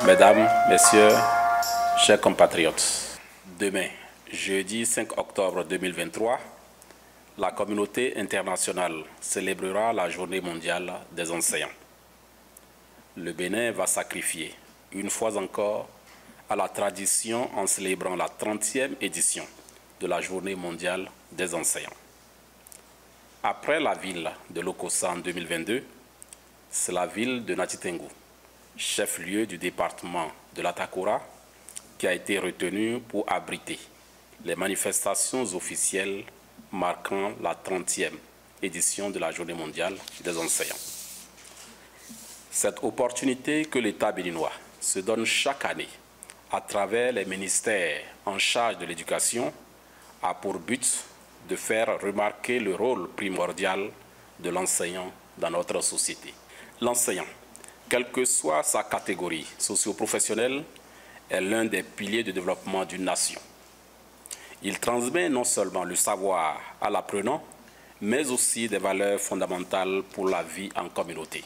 Mesdames, Messieurs, chers compatriotes, demain, jeudi 5 octobre 2023, la communauté internationale célébrera la Journée mondiale des enseignants. Le Bénin va sacrifier, une fois encore, à la tradition en célébrant la 30e édition de la Journée mondiale des enseignants. Après la ville de Lokossa en 2022, c'est la ville de Nati-Tengou, chef-lieu du département de l'Atakora, qui a été retenu pour abriter les manifestations officielles marquant la 30e édition de la Journée mondiale des enseignants. Cette opportunité que l'État béninois se donne chaque année à travers les ministères en charge de l'éducation a pour but de faire remarquer le rôle primordial de l'enseignant dans notre société. L'enseignant, quelle que soit sa catégorie socio-professionnelle, est l'un des piliers de développement d'une nation. Il transmet non seulement le savoir à l'apprenant, mais aussi des valeurs fondamentales pour la vie en communauté.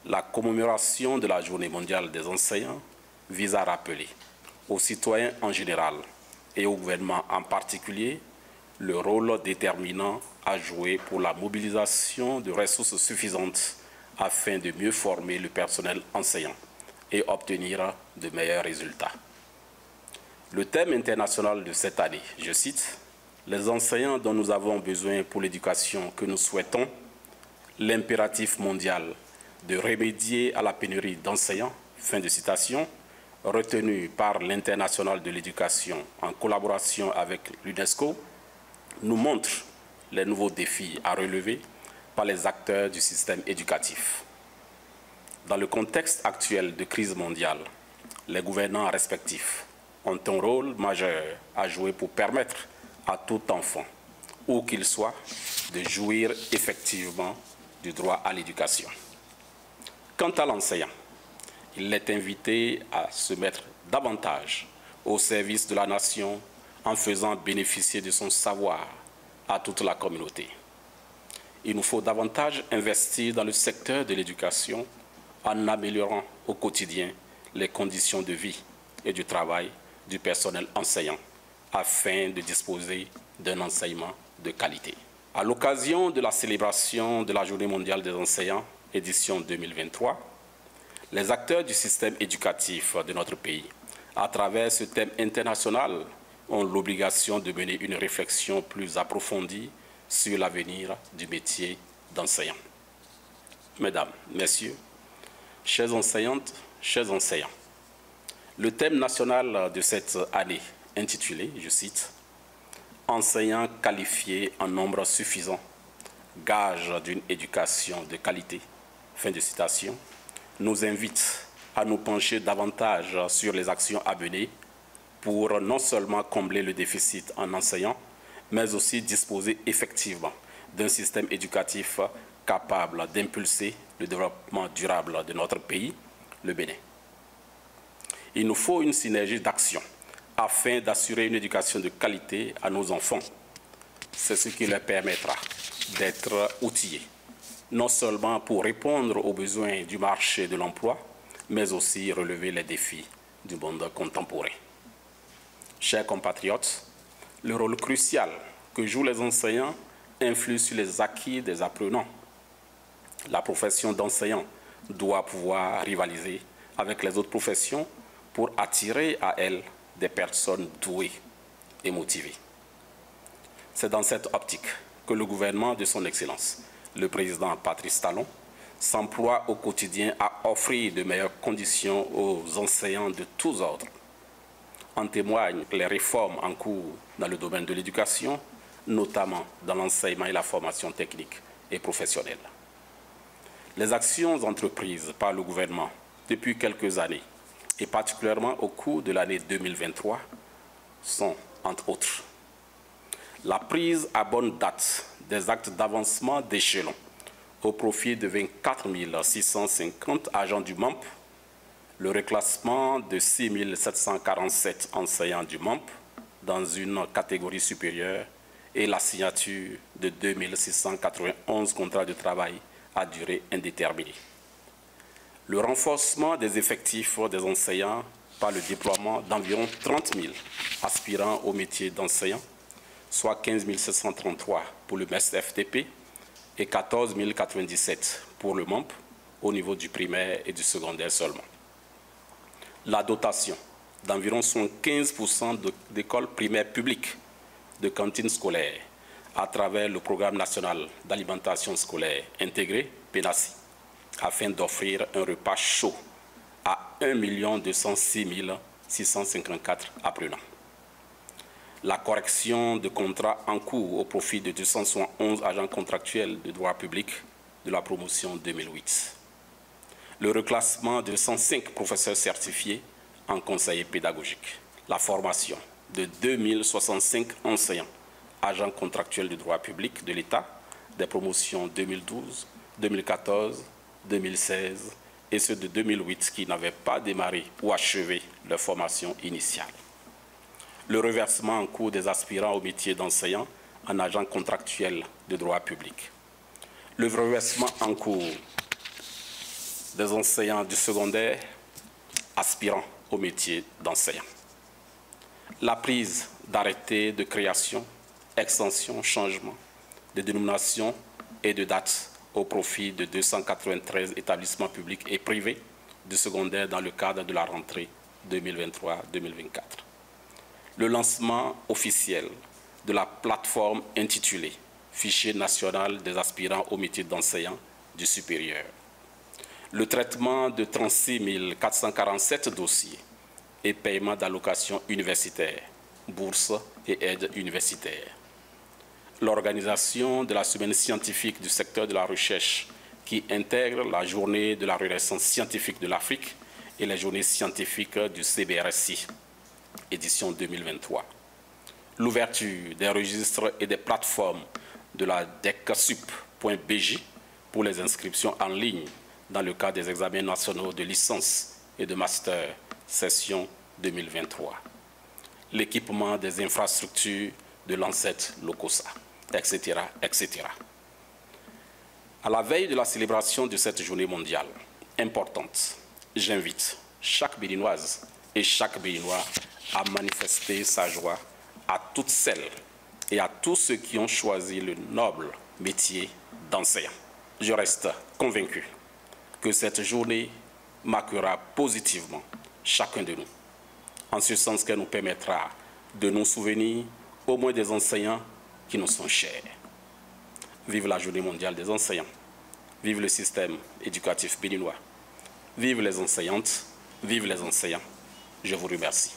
La commémoration de la Journée mondiale des enseignants vise à rappeler aux citoyens en général et au gouvernement en particulier le rôle déterminant à jouer pour la mobilisation de ressources suffisantes afin de mieux former le personnel enseignant et obtenir de meilleurs résultats. Le thème international de cette année, je cite, « Les enseignants dont nous avons besoin pour l'éducation que nous souhaitons, l'impératif mondial de remédier à la pénurie d'enseignants », fin de citation, retenu par l'International de l'éducation en collaboration avec l'UNESCO, nous montre les nouveaux défis à relever par les acteurs du système éducatif. Dans le contexte actuel de crise mondiale, les gouvernants respectifs ont un rôle majeur à jouer pour permettre à tout enfant, où qu'il soit, de jouir effectivement du droit à l'éducation. Quant à l'enseignant, il est invité à se mettre davantage au service de la nation en faisant bénéficier de son savoir à toute la communauté. Il nous faut davantage investir dans le secteur de l'éducation en améliorant au quotidien les conditions de vie et du travail du personnel enseignant afin de disposer d'un enseignement de qualité. À l'occasion de la célébration de la Journée mondiale des enseignants, édition 2023, les acteurs du système éducatif de notre pays, à travers ce thème international, ont l'obligation de mener une réflexion plus approfondie sur l'avenir du métier d'enseignant. Mesdames, Messieurs, chères enseignantes, chers enseignants, le thème national de cette année, intitulé, je cite, « Enseignants qualifiés en nombre suffisant, gage d'une éducation de qualité », fin de citation, nous invite à nous pencher davantage sur les actions à mener pour non seulement combler le déficit en enseignants, mais aussi disposer effectivement d'un système éducatif capable d'impulser le développement durable de notre pays, le Bénin. Il nous faut une synergie d'action afin d'assurer une éducation de qualité à nos enfants. C'est ce qui leur permettra d'être outillés, non seulement pour répondre aux besoins du marché de l'emploi, mais aussi relever les défis du monde contemporain. Chers compatriotes, le rôle crucial que jouent les enseignants influe sur les acquis des apprenants. La profession d'enseignant doit pouvoir rivaliser avec les autres professions pour attirer à elle des personnes douées et motivées. C'est dans cette optique que le gouvernement de son Excellence, le président Patrice Talon, s'emploie au quotidien à offrir de meilleures conditions aux enseignants de tous ordres. En témoignent les réformes en cours dans le domaine de l'éducation, notamment dans l'enseignement et la formation technique et professionnelle. Les actions entreprises par le gouvernement depuis quelques années, et particulièrement au cours de l'année 2023, sont, entre autres, la prise à bonne date des actes d'avancement d'échelon au profit de 24 650 agents du MAMP, le reclassement de 6 747 enseignants du MAMP dans une catégorie supérieure et la signature de 2 691 contrats de travail à durée indéterminée. Le renforcement des effectifs des enseignants par le déploiement d'environ 30 000 aspirants au métier d'enseignant, soit 15 733 pour le MES FTP et 14 097 pour le MOMP au niveau du primaire et du secondaire seulement. La dotation d'environ 75% d'écoles primaires publiques de cantines scolaires à travers le programme national d'alimentation scolaire intégré, PENACI, afin d'offrir un repas chaud à 1 206 654 apprenants. La correction de contrats en cours au profit de 271 agents contractuels de droit public de la promotion 2008. Le reclassement de 105 professeurs certifiés en conseillers pédagogiques. La formation de 2065 enseignants, agents contractuels de droit public de l'État, des promotions 2012, 2014, 2016 et ceux de 2008 qui n'avaient pas démarré ou achevé leur formation initiale. Le reversement en cours des aspirants au métier d'enseignant en agents contractuels de droit public. Le reversement en cours des enseignants du secondaire aspirant au métier d'enseignant. La prise d'arrêtés de création, extension, changement de dénomination et de date au profit de 293 établissements publics et privés du secondaire dans le cadre de la rentrée 2023-2024. Le lancement officiel de la plateforme intitulée « Fichier national des aspirants au métier d'enseignant du supérieur ». Le traitement de 36 447 dossiers et paiement d'allocations universitaires, bourses et aides universitaires. L'organisation de la semaine scientifique du secteur de la recherche qui intègre la journée de la renaissance scientifique de l'Afrique et les journées scientifiques du CBRSI, édition 2023. L'ouverture des registres et des plateformes de la decasup.bj pour les inscriptions en ligne dans le cadre des examens nationaux de licence et de master session 2023. L'équipement des infrastructures de l'ANSET LOCOSA, etc., etc. À la veille de la célébration de cette journée mondiale importante, j'invite chaque Béninoise et chaque Béninois à manifester sa joie à toutes celles et à tous ceux qui ont choisi le noble métier d'enseignant. Je reste convaincu que cette journée marquera positivement chacun de nous, en ce sens qu'elle nous permettra de nous souvenir au moins des enseignants qui nous sont chers. Vive la Journée mondiale des enseignants, vive le système éducatif béninois, vive les enseignantes, vive les enseignants. Je vous remercie.